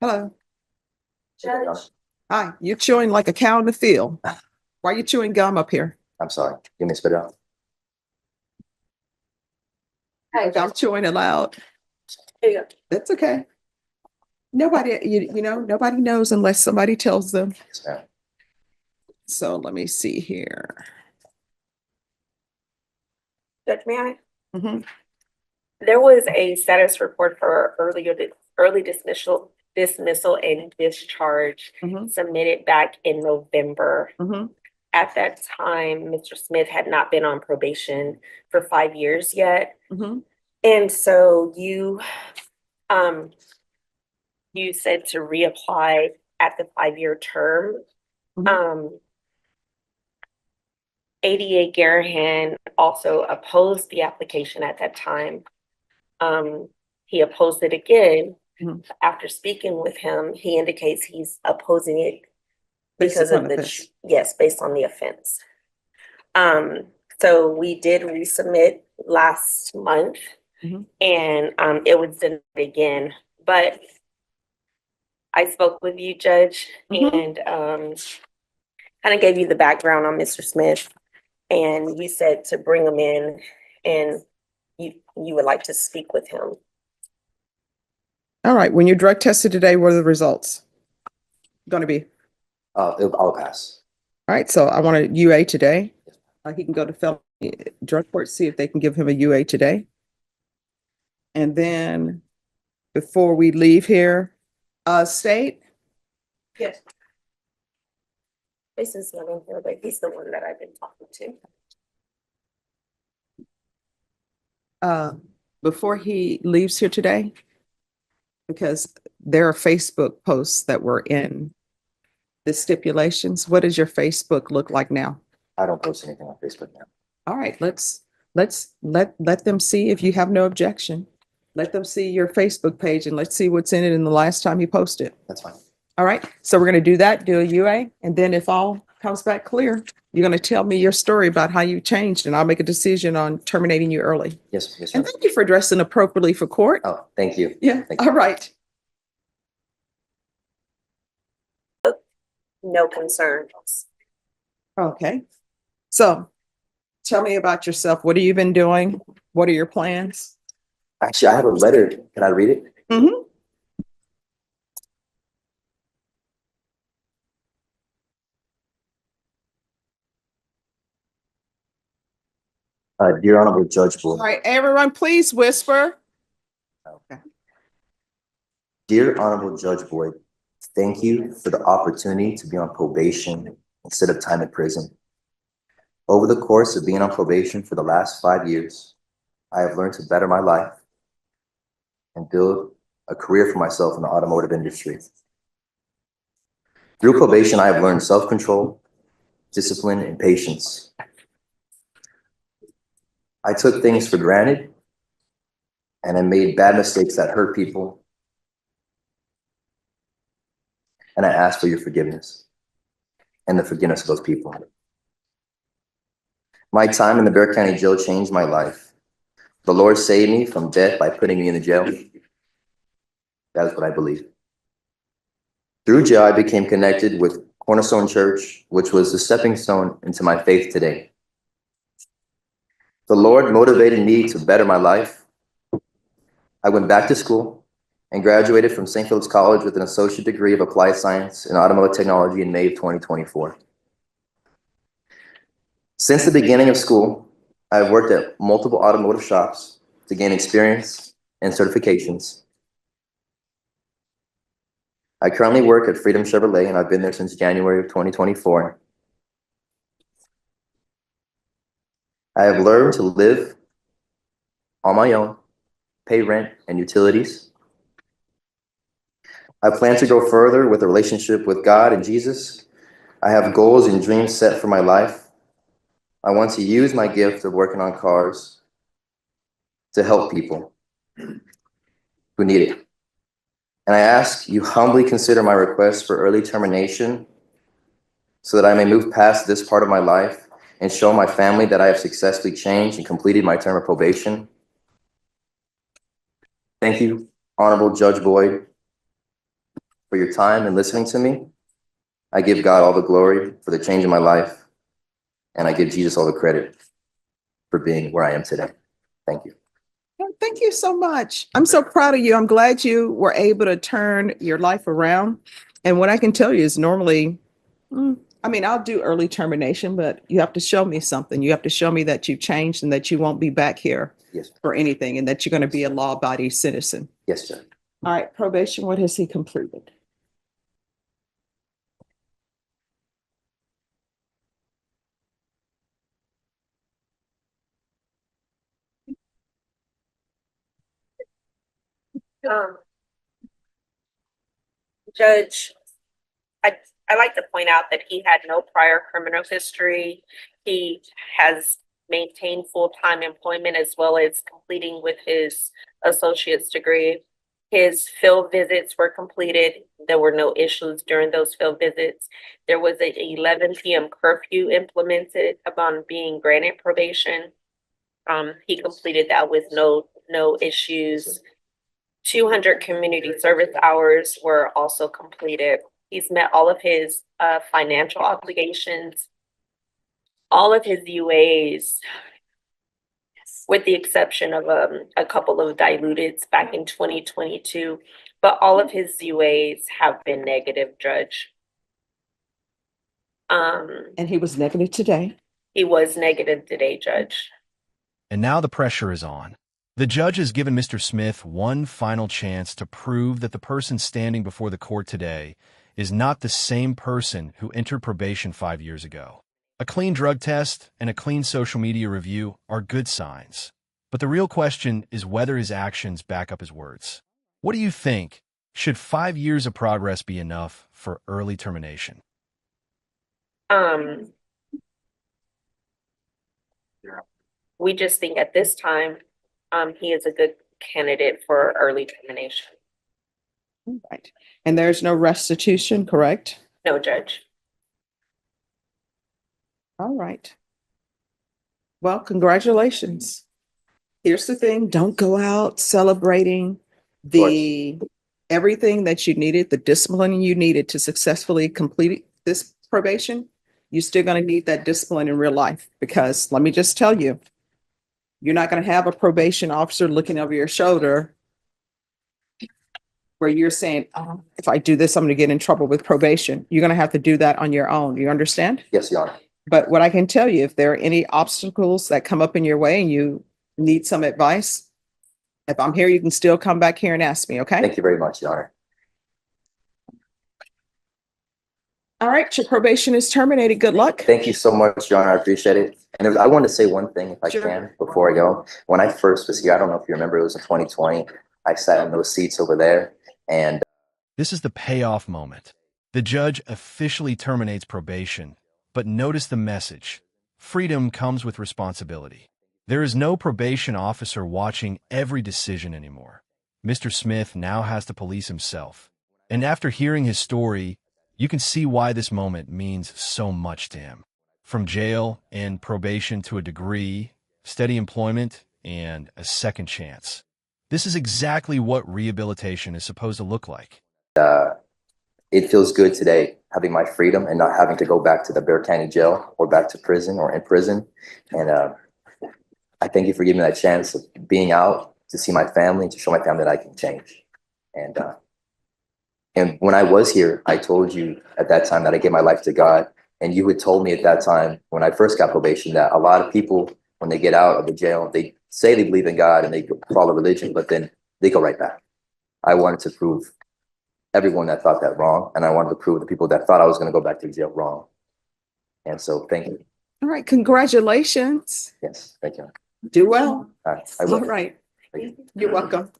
Hello. Judge. Hi, you're chewing like a cow in the field. Why are you chewing gum up here? I'm sorry. Give me a spit out. Hey, I'm chewing it loud. Here you go. That's okay. Nobody, nobody knows unless somebody tells them. Yes, ma'am. So let me see here. Judge, may I? Mhm. There was a status report for early dismissal and discharge Mhm. submitted back in November. Mhm. At that time, Mr. Smith had not been on probation for 5 years yet. Mhm. And so you said to reapply at the 5-year term. Mhm. 88 Garahan also opposed the application at that time. He opposed it again. Mhm. After speaking with him, he indicates he's opposing it Based because upon of offense. yes, based on the offense. So we did resubmit last month. Mhm. And it was denied again. But I spoke with you, Judge, Mhm. and kind of gave you the background on Mr. Smith. And you said to bring him in and you would like to speak with him. All right. When you drug tested today, what are the results going to be? I'll pass. All right. So I want a UA today. He can go to felony drug court, see if they can give him a UA today. And then before we leave here, State. Yes. This is not in here, but he's the one that I've been talking to. Before he leaves here today, because there are Facebook posts that were in the stipulations. What does your Facebook look like now? I don't post anything on Facebook now. All right, let's let them see if you have no objection. Let them see your Facebook page and let's see what's in it in the last time you posted. That's fine. All right, so we're going to do that, do a UA, and then if all comes back clear, you're going to tell me your story about how you changed, and I'll make a decision on terminating you early. Yes, yes, And sir. thank you for dressing appropriately for court. Oh, thank you. Yeah, Thank you. all right. No concerns. Okay, so tell me about yourself. What have you been doing? What are your plans? Actually, I have a letter. Can I read it? Mm-hmm. Dear Honorable Judge All Boyd. right, everyone, please whisper. Okay. Dear Honorable Judge Boyd, thank you for the opportunity to be on probation instead of time in prison. Over the course of being on probation for the last 5 years, I have learned to better my life and build a career for myself in the automotive industry. Through probation, I have learned self-control, discipline, and patience. I took things for granted and I made bad mistakes that hurt people. And I ask for your forgiveness and the forgiveness of those people. My time in the Bexar County Jail changed my life. The Lord saved me from death by putting me in the jail. That is what I believe. Through jail, I became connected with Cornerstone Church, which was the stepping stone into my faith today. The Lord motivated me to better my life. I went back to school and graduated from St. Philip's College with an associate degree of applied science in automotive technology in May of 2024. Since the beginning of school, I've worked at multiple automotive shops to gain experience and certifications. I currently work at Freedom Chevrolet, and I've been there since January of 2024. I have learned to live on my own, pay rent and utilities. I plan to go further with a relationship with God and Jesus. I have goals and dreams set for my life. I want to use my gift of working on cars to help people who need it. And I ask you humbly consider my request for early termination so that I may move past this part of my life and show my family that I have successfully changed and completed my term of probation. Thank you, Honorable Judge Boyd, for your time and listening to me. I give God all the glory for the change in my life, and I give Jesus all the credit for being where I am today. Thank you. Thank you so much. I'm so proud of you. I'm glad you were able to turn your life around. And what I can tell you is normally, I'll do early termination, but you have to show me something. You have to show me that you've changed and that you won't be back here Yes. for anything and that you're going to be a law-abiding citizen. Yes, sir. All right, probation, what has he completed? Judge, I like to point out that he had no prior criminal history. He has maintained full-time employment as well as completing with his associate's degree. His field visits were completed. There were no issues during those field visits. There was an 11 p.m. curfew implemented upon being granted probation. He completed that with no issues. 200 community service hours were also completed. He's met all of his financial obligations, all of his UAs, with the exception of a couple of diluteds back in 2022. But all of his UAs have been negative, Judge. And he was negative today. He was negative today, Judge. And now the pressure is on. The judge has given Mr. Smith one final chance to prove that the person standing before the court today is not the same person who entered probation 5 years ago. A clean drug test and a clean social media review are good signs. But the real question is whether his actions back up his words. What do you think? Should 5 years of progress be enough for early termination? We just think at this time, he is a good candidate for early termination. All right. And there's no restitution, correct? No, Judge. All right. Well, congratulations. Here's the thing, don't go out celebrating everything that you needed, the discipline you needed to successfully complete this probation. You're still going to need that discipline in real life because let me just tell you, you're not going to have a probation officer looking over your shoulder where you're saying, oh, if I do this, I'm going to get in trouble with probation. You're going to have to do that on your own. You understand? Yes, Your Honor. But what I can tell you, if there are any obstacles that come up in your way and you need some advice, if I'm here, you can still come back here and ask me, okay? Thank you very much, Your Honor. All right, your probation is terminated. Good luck. Thank you so much, Your Honor. I appreciate it. And I want to say one thing, if I Sure. can, before I go. When I first was here, I don't know if you remember, it was in 2020. I sat in those seats over there, and This is the payoff moment. The judge officially terminates probation, but notice the message. Freedom comes with responsibility. There is no probation officer watching every decision anymore. Mr. Smith now has to police himself. And after hearing his story, you can see why this moment means so much to him. From jail and probation to a degree, steady employment, and a second chance. This is exactly what rehabilitation is supposed to look like. it feels good today having my freedom and not having to go back to the Bear County jail or back to prison or in prison. And I thank you for giving me that chance of being out to see my family and to show my family that I can change. And when I was here, I told you at that time that I gave my life to God. And you had told me at that time when I first got probation that a lot of people, when they get out of the jail, they say they believe in God and they follow religion, but then they go right back. I wanted to prove everyone that thought that wrong. And I wanted to prove the people that thought I was going to go back to jail wrong. And so thank you. All right, congratulations. Yes, thank you. Do well. All right, I will. All right. Thank you. You're welcome.